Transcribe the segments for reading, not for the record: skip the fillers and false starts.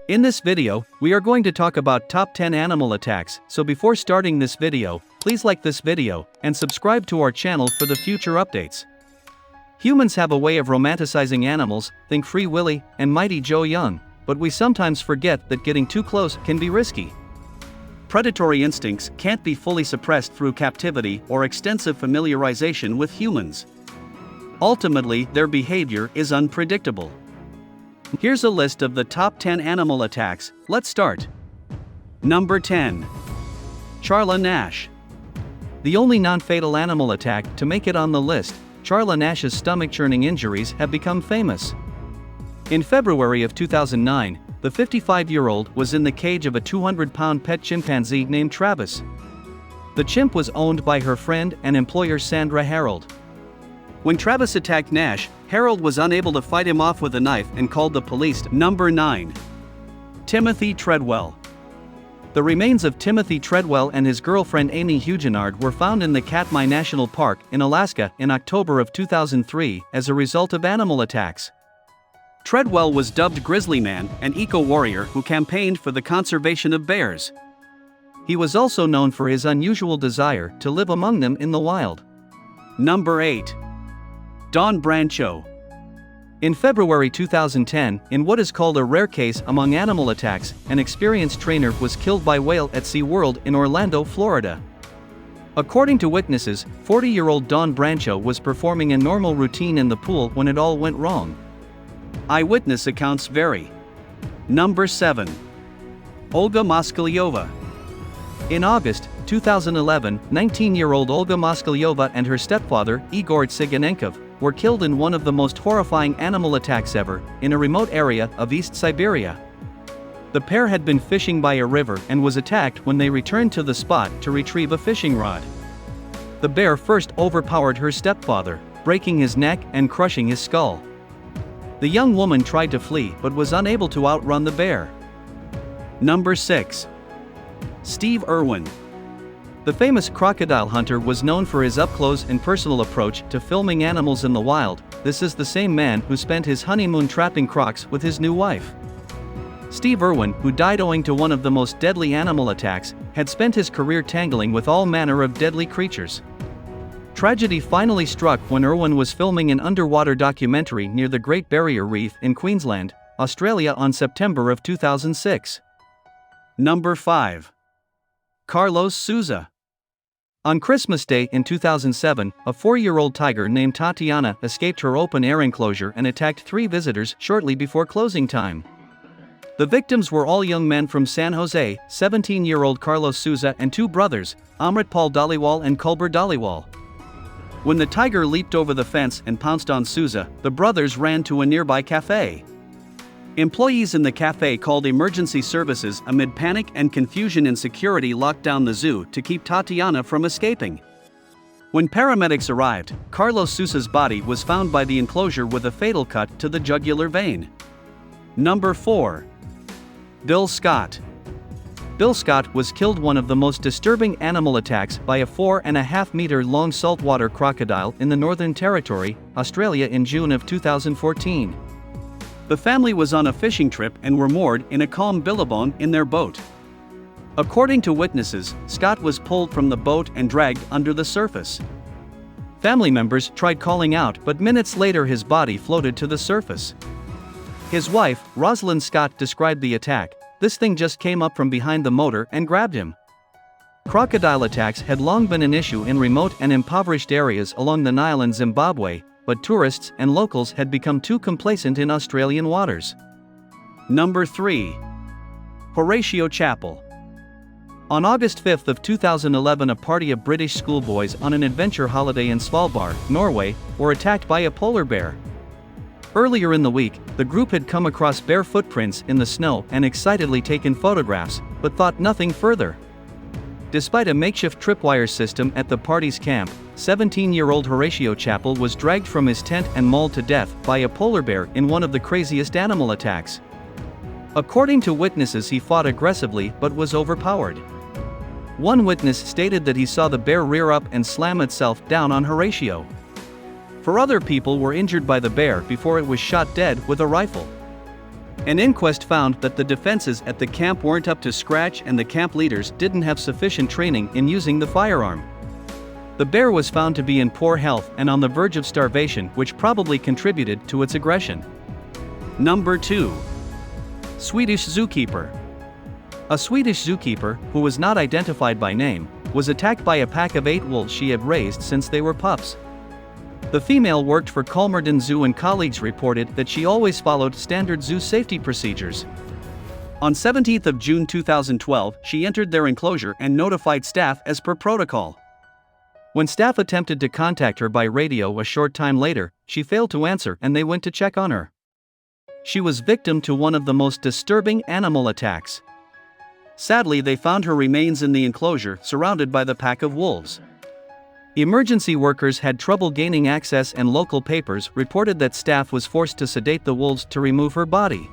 In this video, we are going to talk about top 10 animal attacks, so before starting this video, please like this video, and subscribe to our channel for the future updates. Humans have a way of romanticizing animals, think Free Willy, and Mighty Joe Young, but we sometimes forget that getting too close can be risky. Predatory instincts can't be fully suppressed through captivity or extensive familiarization with humans. Ultimately, their behavior is unpredictable. Here's a list of the top 10 animal attacks. Let's start. Number 10. Charla Nash. The only non-fatal animal attack to make it on the list, Charla Nash's stomach-churning injuries have become famous. In February of 2009, the 55-year-old was in the cage of a 200-pound pet chimpanzee named Travis. The chimp was owned by her friend and employer Sandra Harold. When Travis attacked Nash, Harold was unable to fight him off with a knife and called the police. Number 9. Timothy Treadwell. The remains of Timothy Treadwell and his girlfriend Amy Huguenard were found in the Katmai National Park in Alaska in October of 2003 as a result of animal attacks. Treadwell was dubbed Grizzly Man, an eco-warrior who campaigned for the conservation of bears. He was also known for his unusual desire to live among them in the wild. Number 8. Don Brancho. In February 2010, in what is called a rare case among animal attacks, an experienced trainer was killed by whale at SeaWorld in Orlando, Florida. According to witnesses, 40-year-old Don Brancho was performing a normal routine in the pool when it all went wrong. Eyewitness accounts vary. Number 7. Olga Mosculliova. In August 2011, 19-year-old Olga Mosculliova and her stepfather, Igor Tsiganenkov, were killed in one of the most horrifying animal attacks ever, in a remote area of East Siberia. The pair had been fishing by a river and was attacked when they returned to the spot to retrieve a fishing rod. The bear first overpowered her stepfather, breaking his neck and crushing his skull. The young woman tried to flee but was unable to outrun the bear. Number 6. Steve Irwin. The famous crocodile hunter was known for his up-close and personal approach to filming animals in the wild. This is the same man who spent his honeymoon trapping crocs with his new wife. Steve Irwin, who died owing to one of the most deadly animal attacks, had spent his career tangling with all manner of deadly creatures. Tragedy finally struck when Irwin was filming an underwater documentary near the Great Barrier Reef in Queensland, Australia on September of 2006. Number 5. Carlos Souza. On Christmas Day in 2007, a 4-year-old tiger named Tatiana escaped her open-air enclosure and attacked 3 visitors shortly before closing time. The victims were all young men from San Jose, 17-year-old Carlos Souza and 2 brothers, Amritpal Dhaliwal and Kulbir Dhaliwal. When the tiger leaped over the fence and pounced on Souza, the brothers ran to a nearby cafe. Employees in the cafe called emergency services amid panic and confusion, and security locked down the zoo to keep Tatiana from escaping. When paramedics arrived, Carlos Souza's body was found by the enclosure with a fatal cut to the jugular vein. Number 4. Bill Scott. Bill Scott was killed one of the most disturbing animal attacks by a 4.5-meter-long saltwater crocodile in the Northern Territory, Australia in June of 2014. The family was on a fishing trip and were moored in a calm billabong in their boat. According to witnesses, Scott was pulled from the boat and dragged under the surface. Family members tried calling out, but minutes later his body floated to the surface. His wife, Rosalind Scott, described the attack. "This thing just came up from behind the motor and grabbed him." Crocodile attacks had long been an issue in remote and impoverished areas along the Nile in Zimbabwe, but tourists and locals had become too complacent in Australian waters. Number 3. Horatio Chapel. On August 5 of 2011, a party of British schoolboys on an adventure holiday in Svalbard, Norway, were attacked by a polar bear. Earlier in the week, the group had come across bear footprints in the snow and excitedly taken photographs, but thought nothing further. Despite a makeshift tripwire system at the party's camp, 17-year-old Horatio Chapel was dragged from his tent and mauled to death by a polar bear in one of the craziest animal attacks. According to witnesses, he fought aggressively but was overpowered. One witness stated that he saw the bear rear up and slam itself down on Horatio. 4 other people were injured by the bear before it was shot dead with a rifle. An inquest found that the defenses at the camp weren't up to scratch and the camp leaders didn't have sufficient training in using the firearm. The bear was found to be in poor health and on the verge of starvation, which probably contributed to its aggression. Number 2. Swedish Zookeeper. A Swedish zookeeper, who was not identified by name, was attacked by a pack of 8 wolves she had raised since they were pups. The female worked for Kolmården Zoo and colleagues reported that she always followed standard zoo safety procedures. On 17th of June 2012, she entered their enclosure and notified staff as per protocol. When staff attempted to contact her by radio a short time later, she failed to answer and they went to check on her. She was victim to one of the most disturbing animal attacks. Sadly, they found her remains in the enclosure, surrounded by the pack of wolves. Emergency workers had trouble gaining access and local papers reported that staff was forced to sedate the wolves to remove her body.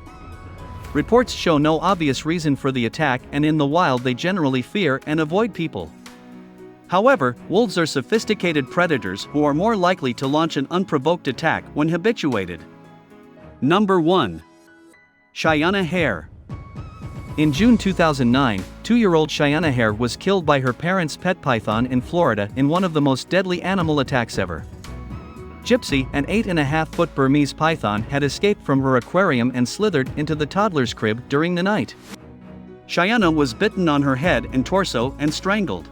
Reports show no obvious reason for the attack, and in the wild they generally fear and avoid people. However, wolves are sophisticated predators who are more likely to launch an unprovoked attack when habituated. Number 1. Cheyenne hare. In June 2009, 2-year-old Cheyenne hare was killed by her parents' pet python in Florida in one of the most deadly animal attacks ever. Gypsy, an 8.5-foot Burmese python, had escaped from her aquarium and slithered into the toddler's crib during the night. Cheyenne was bitten on her head and torso and strangled.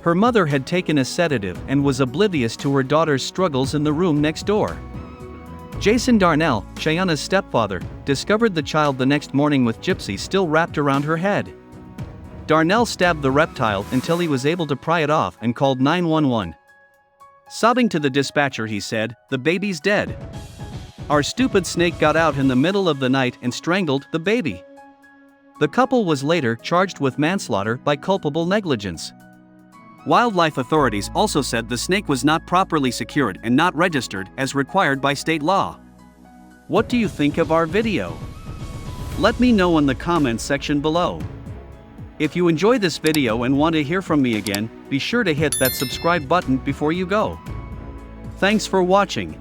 Her mother had taken a sedative and was oblivious to her daughter's struggles in the room next door. Jason Darnell, Cheyenne's stepfather, discovered the child the next morning with Gypsy still wrapped around her head. Darnell stabbed the reptile until he was able to pry it off and called 911. Sobbing to the dispatcher, he said, "The baby's dead. Our stupid snake got out in the middle of the night and strangled the baby." The couple was later charged with manslaughter by culpable negligence. Wildlife authorities also said the snake was not properly secured and not registered as required by state law. What do you think of our video? Let me know in the comments section below. If you enjoy this video and want to hear from me again, be sure to hit that subscribe button before you go. Thanks for watching.